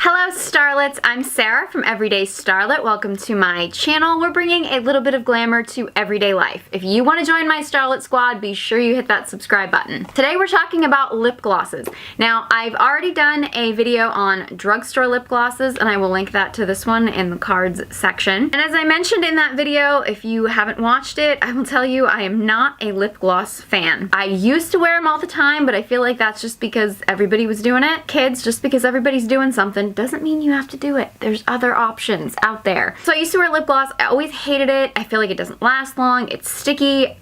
Hello Starlets, I'm Sarah from Everyday Starlet. Welcome to my channel. We're bringing a little bit of glamour to everyday life. If you want to join my Starlet squad, be sure you hit that subscribe button. Today we're talking about lip glosses. Now, I've already done a video on drugstore lip glosses, and I will link that to this one in the cards section. And as I mentioned in that video, if you haven't watched it, I will tell you I am not a lip gloss fan. I used to wear them all the time, but I feel like that's just because everybody was doing it. Kids, just because everybody's doing something doesn't mean you have to do it. There's other options out there. So I used to wear lip gloss. I always hated it. I feel like it doesn't last long. It's sticky.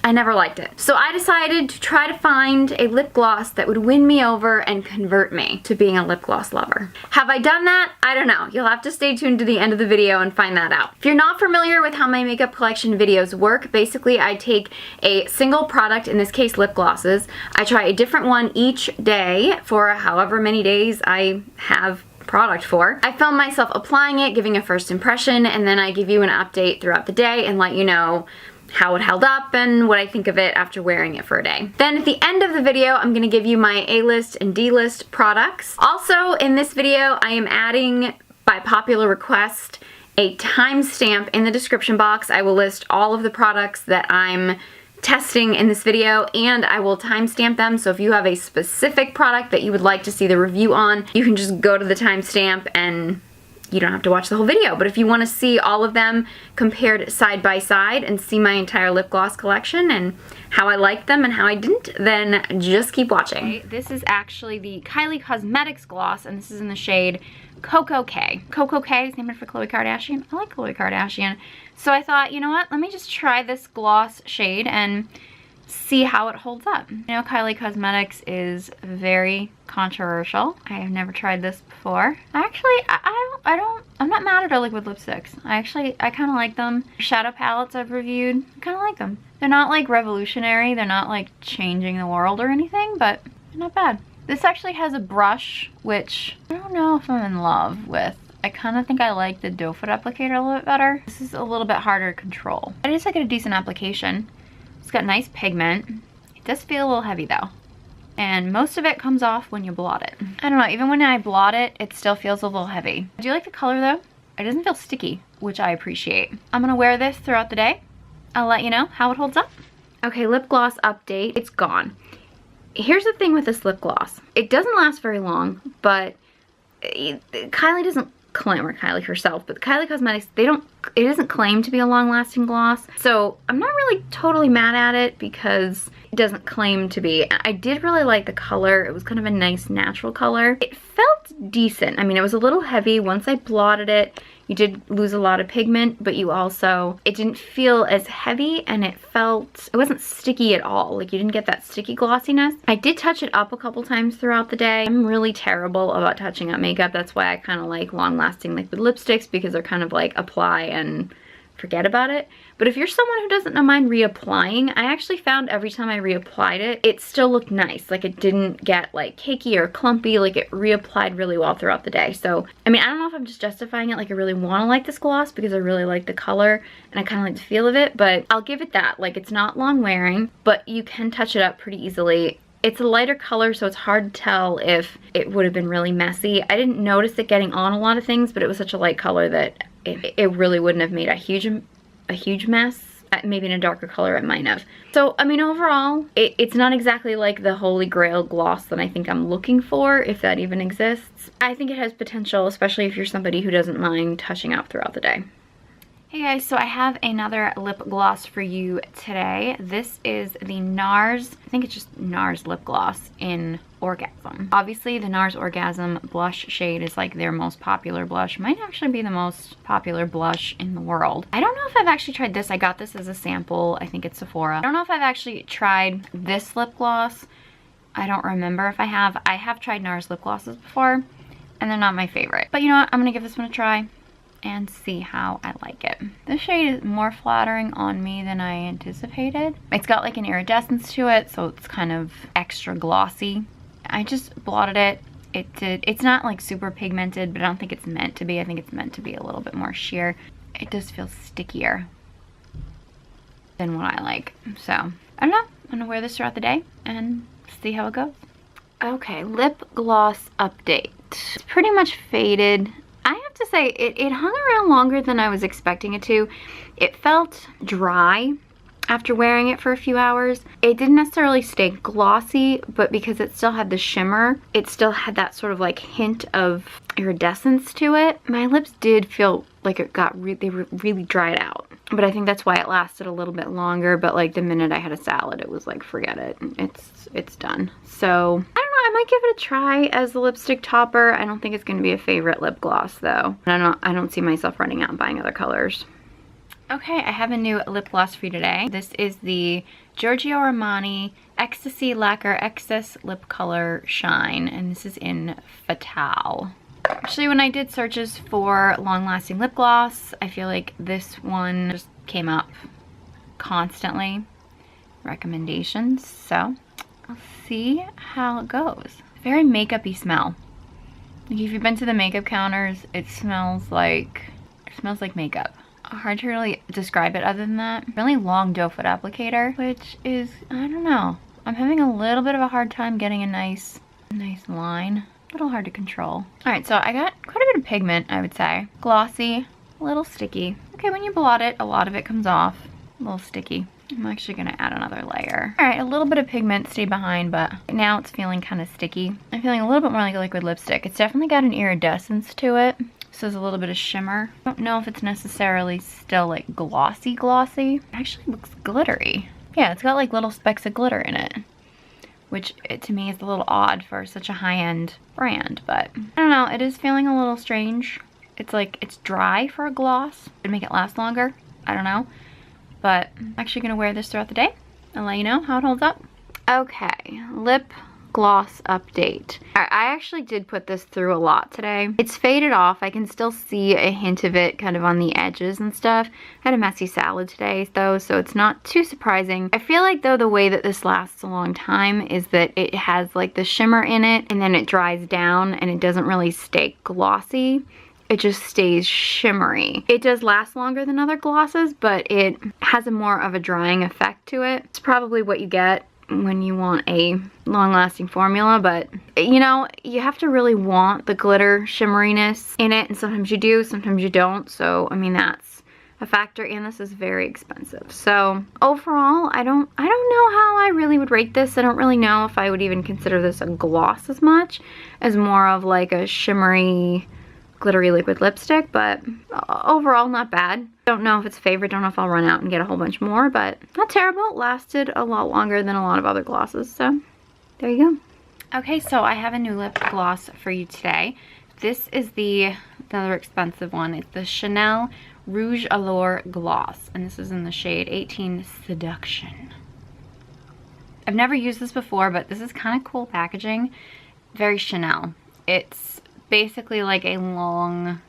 I never liked it. So I decided to try to find a lip gloss that would win me over and convert me to being a lip gloss lover. Have I done that? I don't know. You'll have to stay tuned to the end of the video and find that out. If you're not familiar with how my makeup collection videos work, basically I take a single product, in this case lip glosses. I try a different one each day for however many days I have product for. I film myself applying it, giving a first impression, and then I give you an update throughout the day and let you know how it held up and what I think of it after wearing it for a day. Then at the end of the video, I'm gonna give you my A-list and D-list products. Also, in this video, I am adding, by popular request, a timestamp in the description box. I will list all of the products that I'm testing in this video, and I will timestamp them, so if you have a specific product that you would like to see the review on, you can just go to the timestamp and you don't have to watch the whole video. But if you want to see all of them compared side by side and see my entire lip gloss collection and how I liked them and how I didn't, then just keep watching. Okay, this is actually the Kylie Cosmetics gloss, and this is in the shade Coco K. Coco K is named for Khloe Kardashian. I like Khloe Kardashian. So I thought, you know what, let me just try this gloss shade and see how it holds up. You know, Kylie Cosmetics is very controversial. I have never tried this before. I'm not mad at her liquid lipsticks. I kind of like them. Shadow palettes I've reviewed, I kind of like them. They're not like revolutionary, they're not like changing the world or anything, but they're not bad. This actually has a brush, which I don't know if I'm in love with. I kind of think I like the doe foot applicator a little bit better. This is a little bit harder to control. I just like a decent application. It's got nice pigment. It does feel a little heavy though. And most of it comes off when you blot it. I don't know, even when I blot it, it still feels a little heavy. I do like the color though. It doesn't feel sticky, which I appreciate. I'm gonna wear this throughout the day. I'll let you know how it holds up. Okay, lip gloss update. It's gone. Here's the thing with this lip gloss. It doesn't last very long, but Kylie doesn't claim, or Kylie herself, but Kylie Cosmetics, it doesn't claim to be a long-lasting gloss. So I'm not really totally mad at it because it doesn't claim to be. I did really like the color. It was kind of a nice natural color. It felt decent. I mean, it was a little heavy. Once I blotted it, you did lose a lot of pigment, but it didn't feel as heavy, and it wasn't sticky at all. Like, you didn't get that sticky glossiness. I did touch it up a couple times throughout the day. I'm really terrible about touching up makeup. That's why I kind of like long-lasting liquid lipsticks, because they're kind of like apply and forget about it. But if you're someone who doesn't mind reapplying, I actually found every time I reapplied it, it still looked nice. Like, it didn't get like cakey or clumpy. Like, it reapplied really well throughout the day. So, I mean, I don't know if I'm just justifying it. Like, I really want to like this gloss because I really like the color and I kind of like the feel of it, but I'll give it that. Like, it's not long wearing, but you can touch it up pretty easily. It's a lighter color, so it's hard to tell if it would have been really messy. I didn't notice it getting on a lot of things, but it was such a light color that it really wouldn't have made a huge mess. Maybe in a darker color it might have. So, I mean, overall, it's not exactly like the holy grail gloss that I think I'm looking for, if that even exists. I think it has potential, especially if you're somebody who doesn't mind touching up throughout the day. Hey guys, so I have another lip gloss for you today. This is the NARS, I think it's just NARS Lip Gloss in Orgasm. Obviously, the NARS Orgasm blush shade is like their most popular blush. Might actually be the most popular blush in the world. I don't know if I've actually tried this. I got this as a sample. I think it's Sephora. I don't know if I've actually tried this lip gloss. I don't remember if I have. I have tried NARS lip glosses before, and they're not my favorite. But you know what? I'm gonna give this one a try and see how I like it. This shade is more flattering on me than I anticipated. It's got like an iridescence to it, so it's kind of extra glossy. I just blotted it. It's not like super pigmented, but I don't think it's meant to be. I think it's meant to be a little bit more sheer. It does feel stickier than what I like. So, I don't know. I'm gonna wear this throughout the day and see how it goes. Okay, lip gloss update. It's pretty much faded. I have to say, it hung around longer than I was expecting it to. It felt dry after wearing it for a few hours. It didn't necessarily stay glossy, but because it still had the shimmer, it still had that sort of like hint of iridescence to it. My lips did feel like they were really dried out. But I think that's why it lasted a little bit longer. But like the minute I had a salad, it was like, forget it. It's done. So I don't know, I might give it a try as the lipstick topper. I don't think it's gonna be a favorite lip gloss though. I don't see myself running out and buying other colors. Okay, I have a new lip gloss for you today. This is the Giorgio Armani Ecstasy Lacquer Excess Lip Color Shine, and this is in Fatale. Actually, when I did searches for long-lasting lip gloss, I feel like this one just came up constantly. Recommendations, so I'll see how it goes. Very makeup-y smell. Like if you've been to the makeup counters, it smells like makeup. Hard to really describe it other than that. Really long doe foot applicator, which is, I don't know. I'm having a little bit of a hard time getting a nice line. A little hard to control. All right, so I got quite a bit of pigment, I would say. Glossy, a little sticky. Okay, when you blot it, a lot of it comes off. A little sticky. I'm actually gonna add another layer. All right, a little bit of pigment stayed behind, but now it's feeling kind of sticky. I'm feeling a little bit more like a liquid lipstick. It's definitely got an iridescence to it. So there's a little bit of shimmer. I don't know if it's necessarily still like glossy. It actually looks glittery. Yeah, it's got like little specks of glitter in it, which to me is a little odd for such a high-end brand, but I don't know, it is feeling a little strange. It's like, it's dry for a gloss. It'd make it last longer, I don't know. But I'm actually gonna wear this throughout the day and let you know how it holds up. Okay, lip gloss update. I actually did put this through a lot today. It's faded off. I can still see a hint of it kind of on the edges and stuff. I had a messy salad today though, so it's not too surprising. I feel like though the way that this lasts a long time is that it has like the shimmer in it and then it dries down and it doesn't really stay glossy. It just stays shimmery. It does last longer than other glosses, but it has a more of a drying effect to it. It's probably what you get when you want a long-lasting formula, but you know, you have to really want the glitter shimmeriness in it, and sometimes you do, sometimes you don't. So I mean, that's a factor, and this is very expensive. So overall, I don't know how I really would rate this. I don't really know if I would even consider this a gloss as much as more of like a shimmery glittery liquid lipstick, but overall not bad. Don't know if it's a favorite, don't know if I'll run out and get a whole bunch more, but not terrible. It lasted a lot longer than a lot of other glosses, so there you go. Okay, so I have a new lip gloss for you today. This is the other expensive one. It's the Chanel Rouge Allure Gloss, and this is in the shade 18 Seduction. I've never used this before, but this is kind of cool packaging. Very Chanel. It's basically like a long,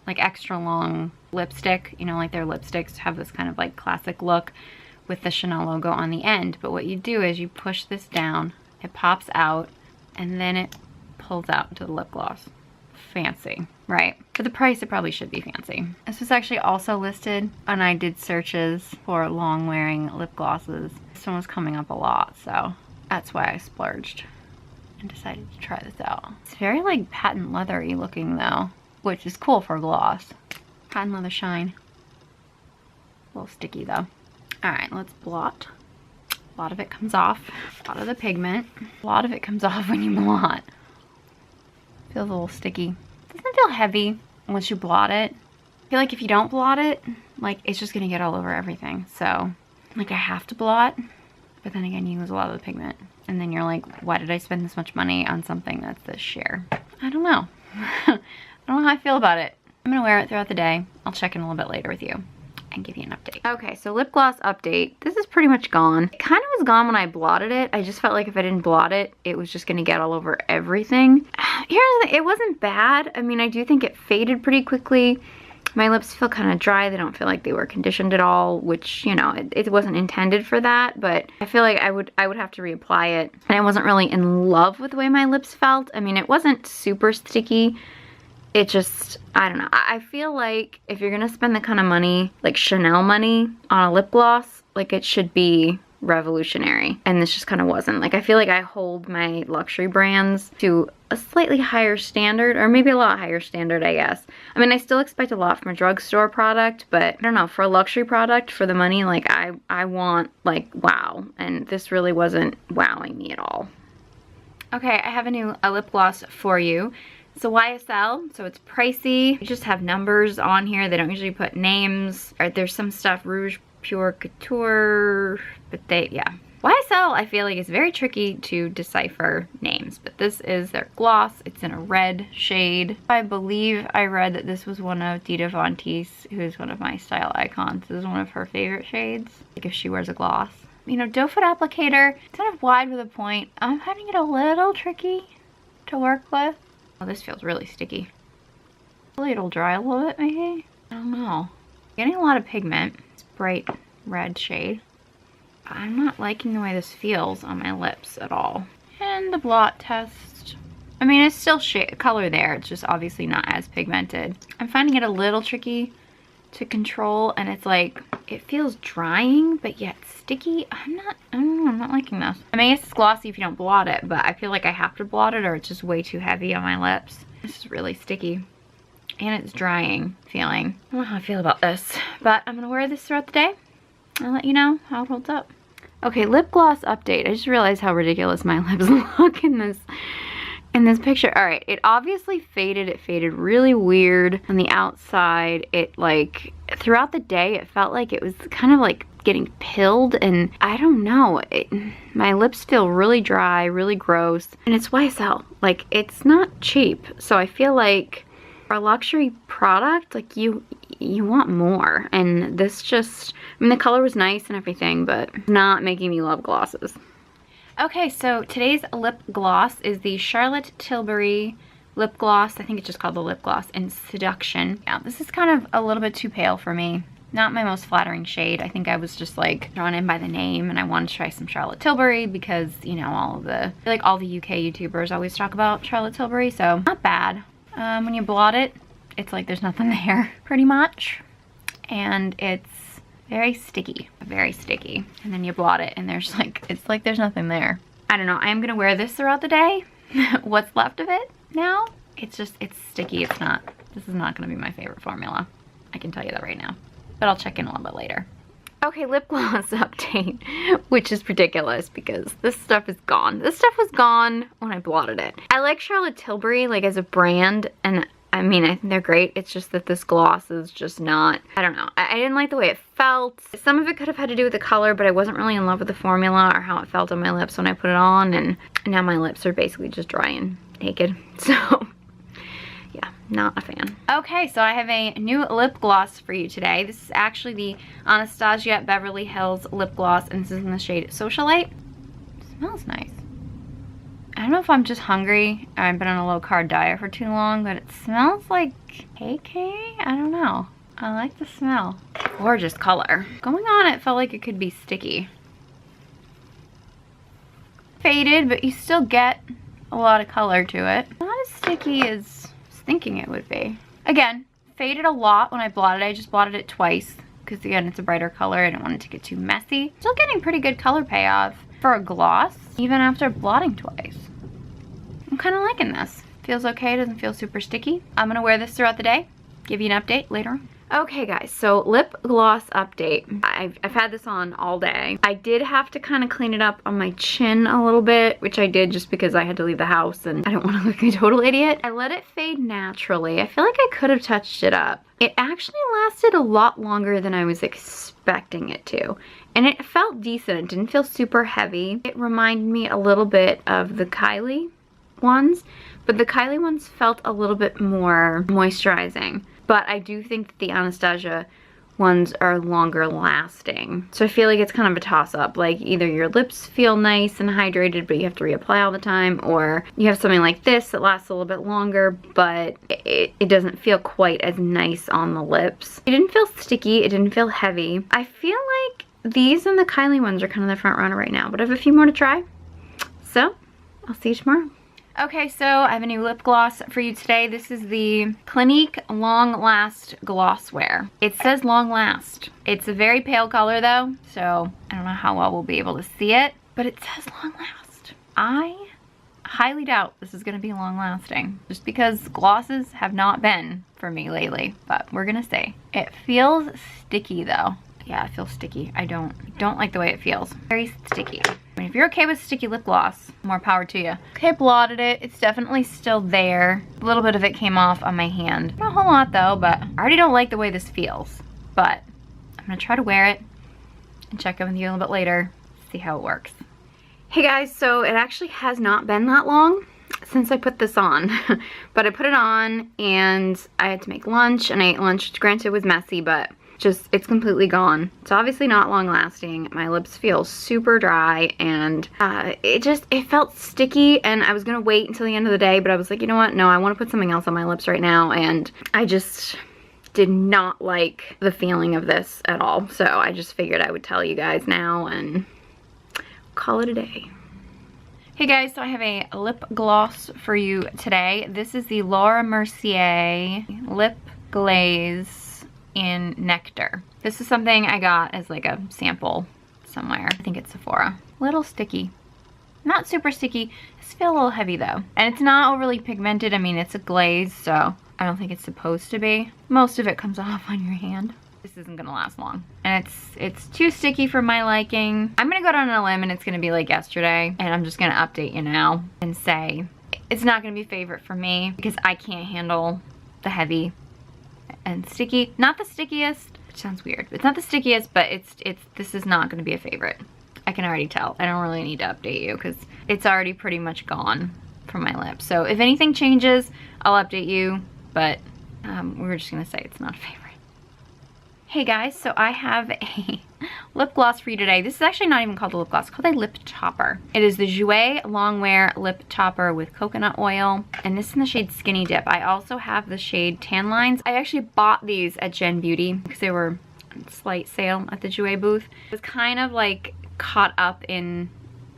like extra long lipstick. You know, like their lipsticks have this kind of like classic look with the Chanel logo on the end. But what you do is you push this down, it pops out, and then it pulls out into the lip gloss. Fancy, right? For the price, it probably should be fancy. This was actually also listed when I did searches for long wearing lip glosses. This one was coming up a lot, so that's why I splurged and decided to try this out. It's very like patent leathery looking though, which is cool for a gloss. Patent leather shine. A little sticky though. All right, let's blot. A lot of it comes off. A lot of the pigment. A lot of it comes off when you blot. Feels a little sticky. Doesn't feel heavy once you blot it. I feel like if you don't blot it, like it's just gonna get all over everything. So like I have to blot, but then again you lose a lot of the pigment. And then you're like, why did I spend this much money on something that's this sheer? I don't know. I don't know how I feel about it. I'm gonna wear it throughout the day. I'll check in a little bit later with you and give you an update. Okay, so lip gloss update. This is pretty much gone. It kind of was gone when I blotted it. I just felt like if I didn't blot it, it was just gonna get all over everything. Here's the thing, it wasn't bad. I mean, I do think it faded pretty quickly. My lips feel kind of dry. They don't feel like they were conditioned at all, which, you know, it wasn't intended for that, but I feel like I would have to reapply it. And I wasn't really in love with the way my lips felt. I mean, it wasn't super sticky. It just, I don't know. I feel like if you're gonna spend the kind of money, like Chanel money, on a lip gloss, like it should be revolutionary, and this just kind of wasn't. Like, I feel like I hold my luxury brands to a slightly higher standard, or maybe a lot higher standard, I guess. I mean, I still expect a lot from a drugstore product, but I don't know, for a luxury product, for the money, like, I want, like, wow, and this really wasn't wowing me at all. Okay, I have a lip gloss for you. It's a YSL, so it's pricey. You just have numbers on here. They don't usually put names. Or there's some stuff, Rouge Pure Couture, but yeah. YSL, I feel like, is very tricky to decipher names, but this is their gloss. It's in a red shade. I believe I read that this was one of Dita Von Teese, who is one of my style icons. This is one of her favorite shades, like if she wears a gloss. You know, doe foot applicator, it's kind of wide with a point. I'm finding it a little tricky to work with. Oh, this feels really sticky. Hopefully it'll dry a little bit, maybe? I don't know. Getting a lot of pigment. It's bright red shade. I'm not liking the way this feels on my lips at all. And the blot test. I mean, it's still color there. It's just obviously not as pigmented. I'm finding it a little tricky to control, and it's like, it feels drying, but yet sticky. I don't know, I'm not liking this. I mean, it's glossy if you don't blot it, but I feel like I have to blot it or it's just way too heavy on my lips. This is really sticky. And it's drying feeling. I don't know how I feel about this, but I'm gonna wear this throughout the day. I'll let you know how it holds up. Okay, lip gloss update. I just realized how ridiculous my lips look in this picture. All right, it obviously faded. It faded really weird on the outside. It, like, throughout the day, it felt like it was kind of like getting pilled, and I don't know. My lips feel really dry, really gross, and it's YSL. Like, it's not cheap, so I feel like for a luxury product, like, you want more, and this just, I mean, the color was nice and everything, but not making me love glosses. Okay, so today's lip gloss is the Charlotte Tilbury lip gloss. I think it's just called the lip gloss in Seduction. Yeah, this is kind of a little bit too pale for me. Not my most flattering shade. I think I was just like drawn in by the name, and I wanted to try some Charlotte Tilbury because, you know, all the UK YouTubers always talk about Charlotte Tilbury, so not bad. When you blot it, it's like there's nothing there pretty much, and it's very sticky, and then you blot it and there's like, it's like there's nothing there. I don't know, I am gonna wear this throughout the day. What's left of it now, it's sticky. This is not gonna be my favorite formula, I can tell you that right now, but I'll check in a little bit later. Okay, lip gloss update, which is ridiculous because this stuff is gone. This stuff was gone when I blotted it. I like Charlotte Tilbury, like, as a brand, and I mean, I think they're great. It's just that this gloss is just not, I don't know. I didn't like the way it felt. Some of it could have had to do with the color, but I wasn't really in love with the formula or how it felt on my lips when I put it on, and now my lips are basically just dry and naked. So, yeah, not a fan. Okay, so I have a new lip gloss for you today. This is actually the Anastasia Beverly Hills lip gloss, and this is in the shade Socialite. It smells nice. I don't know if I'm just hungry. I've been on a low-carb diet for too long, but it smells like cake. I don't know. I like the smell. Gorgeous color. Going on, it felt like it could be sticky. Faded, but you still get a lot of color to it. Not as sticky as I was thinking it would be. Again, faded a lot when I blotted it. I just blotted it twice because, again, it's a brighter color. I didn't want it to get too messy. Still getting pretty good color payoff for a gloss, even after blotting twice. I'm kind of liking this. Feels okay, doesn't feel super sticky. I'm gonna wear this throughout the day, give you an update later on. Okay guys, so lip gloss update. I've had this on all day. I did have to kind of clean it up on my chin a little bit, which I did just because I had to leave the house and I don't want to look like a total idiot. I let it fade naturally. I feel like I could have touched it up. It actually lasted a lot longer than I was expecting it to. And it felt decent. It didn't feel super heavy. It reminded me a little bit of the Kylie ones, but the Kylie ones felt a little bit more moisturizing. But I do think that the Anastasia ones are longer lasting. So I feel like it's kind of a toss-up. Like, either your lips feel nice and hydrated, but you have to reapply all the time, or you have something like this that lasts a little bit longer, but it doesn't feel quite as nice on the lips. It didn't feel sticky. It didn't feel heavy. I feel like these and the Kylie ones are kind of the front runner right now, but I have a few more to try. So, I'll see you tomorrow. Okay, so I have a new lip gloss for you today. This is the Clinique Long Last Glosswear. It says Long Last. It's a very pale color though, so I don't know how well we'll be able to see it, but it says Long Last. I highly doubt this is gonna be long lasting, just because glosses have not been for me lately, but we're gonna see. It feels sticky though. Yeah, it feels sticky. I don't like the way it feels. Very sticky. I mean, if you're okay with sticky lip gloss, more power to you. Okay, I blotted it. It's definitely still there. A little bit of it came off on my hand. Not a whole lot though, but I already don't like the way this feels. But I'm gonna try to wear it and check in with you a little bit later, see how it works. Hey guys, so it actually has not been that long since I put this on, but I put it on and I had to make lunch, and I ate lunch. Granted, it was messy, but just, it's completely gone. It's obviously not long lasting. My lips feel super dry, and it felt sticky, and I was gonna wait until the end of the day, but I was like, you know what? No, I wanna put something else on my lips right now, and I just did not like the feeling of this at all. So I just figured I would tell you guys now and call it a day. Hey guys, so I have a lip gloss for you today. This is the Laura Mercier Lip Glaze in Nectar. This is something I got as like a sample somewhere. I think it's Sephora. A little sticky. Not super sticky. It's feel a little heavy though. And it's not overly pigmented. I mean, it's a glaze, so I don't think it's supposed to be. Most of it comes off on your hand. This isn't gonna last long. And it's too sticky for my liking. I'm gonna go down on a limb and it's gonna be like yesterday, and I'm just gonna update you now and say it's not gonna be a favorite for me because I can't handle the heavy and sticky. Not the stickiest, which sounds weird. It's not the stickiest, but this is not gonna be a favorite. I can already tell. I don't really need to update you because it's already pretty much gone from my lips. So if anything changes, I'll update you, but we're just gonna say it's not a favorite. Hey guys, so I have a lip gloss for you today. This is actually not even called a lip gloss, it's called a lip topper. It is the Jouer Longwear Lip Topper with coconut oil, and this is in the shade Skinny Dip. I also have the shade Tan Lines. I actually bought these at Gen Beauty because they were on slight sale at the Jouer booth. I was kind of like caught up in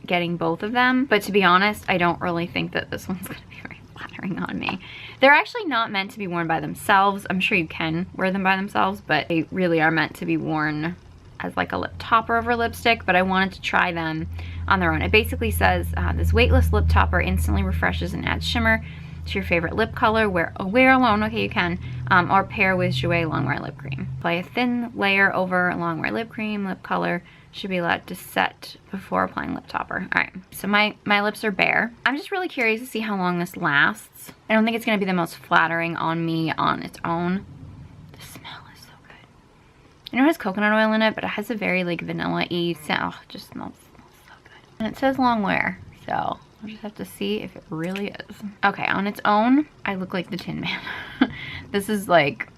getting both of them, but to be honest, I don't really think that this one's gonna be very flattering on me. They're actually not meant to be worn by themselves. I'm sure you can wear them by themselves, but they really are meant to be worn as like a lip topper over lipstick, but I wanted to try them on their own. It basically says, this weightless lip topper instantly refreshes and adds shimmer to your favorite lip color. Wear alone, okay you can, or pair with Jouer Longwear Lip Cream. Apply a thin layer over Longwear lip cream. Lip color should be allowed to set before applying lip topper. All right, so my lips are bare. I'm just really curious to see how long this lasts. I don't think it's gonna be the most flattering on me on its own. The smell is so good. I know it has coconut oil in it, but it has a very like vanilla-y scent. Oh, it just smells so good. And it says Longwear, so I'll just have to see if it really is. Okay, on its own, I look like the Tin Man. This is like,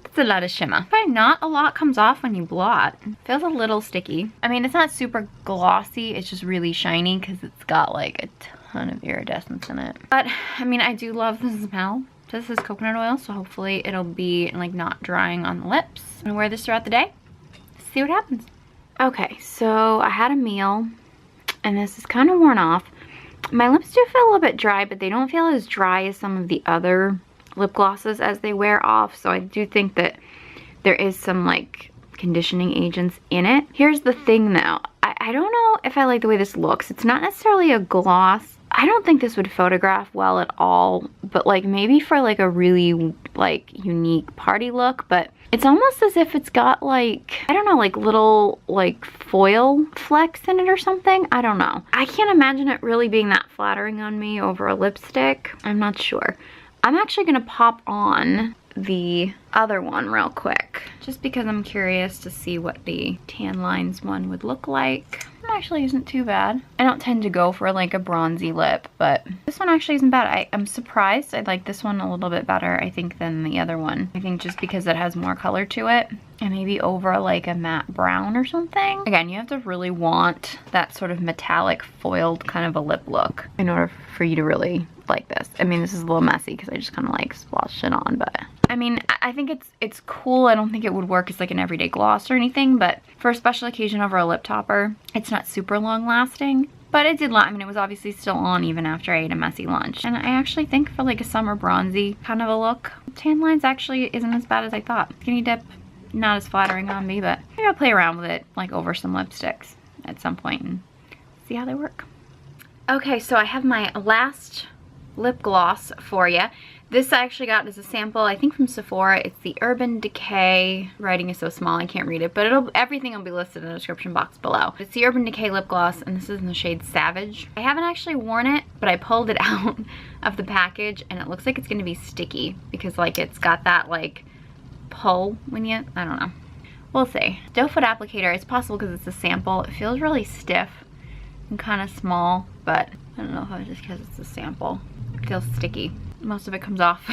it's a lot of shimmer. But not a lot comes off when you blot. It feels a little sticky. I mean, it's not super glossy, it's just really shiny because it's got like a ton of iridescence in it. But, I mean, I do love the smell. This is coconut oil, so hopefully it'll be like not drying on the lips. I'm gonna wear this throughout the day. See what happens. Okay, so I had a meal and this is kind of worn off. My lips do feel a little bit dry, but they don't feel as dry as some of the other lip glosses as they wear off, so I do think that there is some like conditioning agents in it. Here's the thing though, I don't know if I like the way this looks. It's not necessarily a gloss. I don't think this would photograph well at all, but like maybe for like a really like unique party look, but it's almost as if it's got like, I don't know, like little like foil flecks in it or something. I don't know. I can't imagine it really being that flattering on me over a lipstick. I'm not sure. I'm actually gonna pop on the other one real quick, just because I'm curious to see what the Tan Lines one would look like. It actually isn't too bad. I don't tend to go for like a bronzy lip, but this one actually isn't bad. I'm surprised. I like this one a little bit better, I think, than the other one. I think just because it has more color to it, and maybe over like a matte brown or something. Again, you have to really want that sort of metallic foiled kind of a lip look in order for you to really like this. I mean, this is a little messy because I just kind of like splotched it on, but I mean, I think it's cool. I don't think it would work as like an everyday gloss or anything, but for a special occasion over a lip topper, it's not super long lasting. But it did, I mean, it was obviously still on even after I ate a messy lunch. And I actually think for like a summer bronzy kind of a look, tan lines actually isn't as bad as I thought. Skinny dip, not as flattering on me, but maybe I'll play around with it like over some lipsticks at some point and see how they work. Okay, so I have my last lip gloss for you. This I actually got as a sample, I think from Sephora. It's the Urban Decay. Writing is so small I can't read it, but everything will be listed in the description box below. It's the Urban Decay lip gloss, and this is in the shade Savage. I haven't actually worn it, but I pulled it out of the package, and it looks like it's gonna be sticky because like it's got that like pull when you, I don't know. We'll see. Doe foot applicator, it's possible because it's a sample. It feels really stiff and kind of small, but I don't know if it's just because it's a sample. It feels sticky. Most of it comes off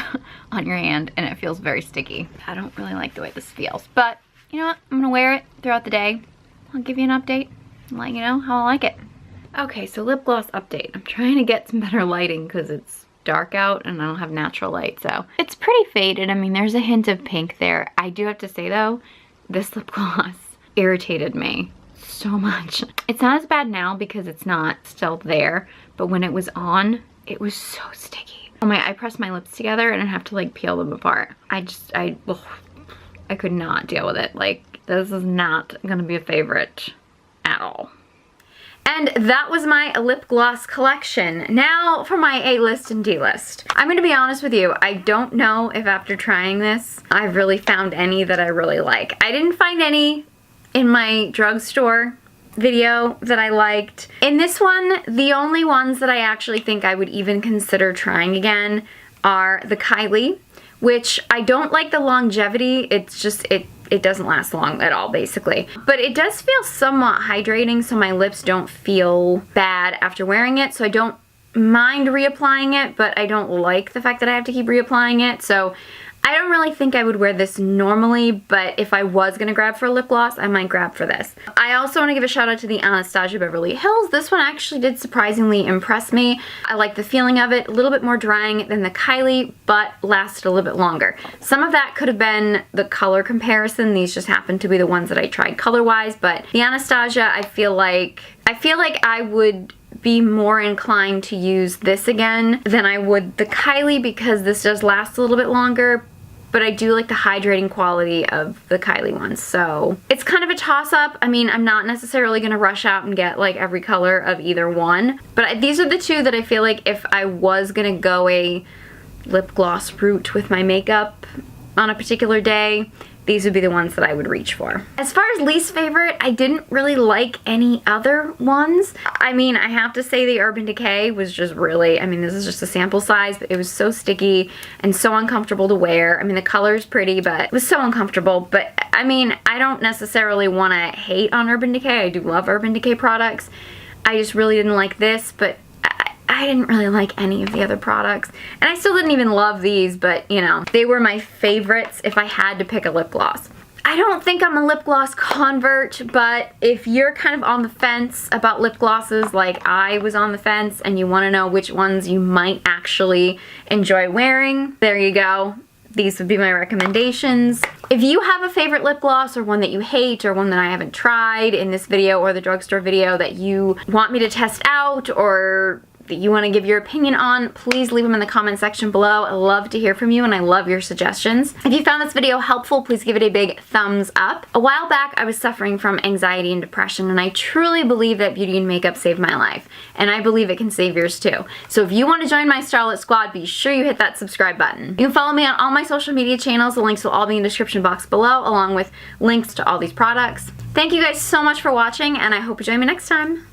on your hand and it feels very sticky. I don't really like the way this feels, but you know what? I'm gonna wear it throughout the day. I'll give you an update and let you know how I like it. Okay, so lip gloss update. I'm trying to get some better lighting because it's dark out and I don't have natural light, so it's pretty faded. I mean, there's a hint of pink there. I do have to say though, this lip gloss irritated me so much. It's not as bad now because it's not still there, but when it was on, it was so sticky. Oh my, I pressed my lips together and I have to like peel them apart. I could not deal with it. Like, this is not gonna be a favorite at all. And that was my lip gloss collection. Now for my A list and D list. I'm gonna be honest with you, I don't know if after trying this, I've really found any that I really like. I didn't find any in my drugstore video that I liked. In this one, the only ones that I actually think I would even consider trying again are the Kylie, which I don't like the longevity. It's just, it doesn't last long at all, basically. But it does feel somewhat hydrating, so my lips don't feel bad after wearing it, so I don't mind reapplying it, but I don't like the fact that I have to keep reapplying it, so I don't really think I would wear this normally, but if I was gonna grab for a lip gloss, I might grab for this. I also wanna give a shout out to the Anastasia Beverly Hills. This one actually did surprisingly impress me. I like the feeling of it, a little bit more drying than the Kylie, but lasted a little bit longer. Some of that could have been the color comparison. These just happened to be the ones that I tried color-wise, but the Anastasia, I feel like I would be more inclined to use this again than I would the Kylie because this does last a little bit longer, but I do like the hydrating quality of the Kylie ones, so it's kind of a toss-up. I mean, I'm not necessarily gonna rush out and get like every color of either one, but these are the two that I feel like if I was gonna go a lip gloss route with my makeup on a particular day, these would be the ones that I would reach for. As far as least favorite, I didn't really like any other ones. I mean, I have to say the Urban Decay was just really, I mean, this is just a sample size, but it was so sticky and so uncomfortable to wear. I mean, the color's pretty, but it was so uncomfortable. But I mean, I don't necessarily want to hate on Urban Decay. I do love Urban Decay products. I just really didn't like this, but I didn't really like any of the other products. And I still didn't even love these, but you know, they were my favorites if I had to pick a lip gloss. I don't think I'm a lip gloss convert, but if you're kind of on the fence about lip glosses like I was on the fence and you want to know which ones you might actually enjoy wearing, there you go. These would be my recommendations. If you have a favorite lip gloss or one that you hate or one that I haven't tried in this video or the drugstore video that you want me to test out or that you want to give your opinion on, please leave them in the comment section below. I love to hear from you and I love your suggestions. If you found this video helpful, please give it a big thumbs up. A while back, I was suffering from anxiety and depression, and I truly believe that beauty and makeup saved my life, and I believe it can save yours too. So if you want to join my Starlet squad, be sure you hit that subscribe button. You can follow me on all my social media channels. The links will all be in the description box below, along with links to all these products. Thank you guys so much for watching, and I hope you join me next time.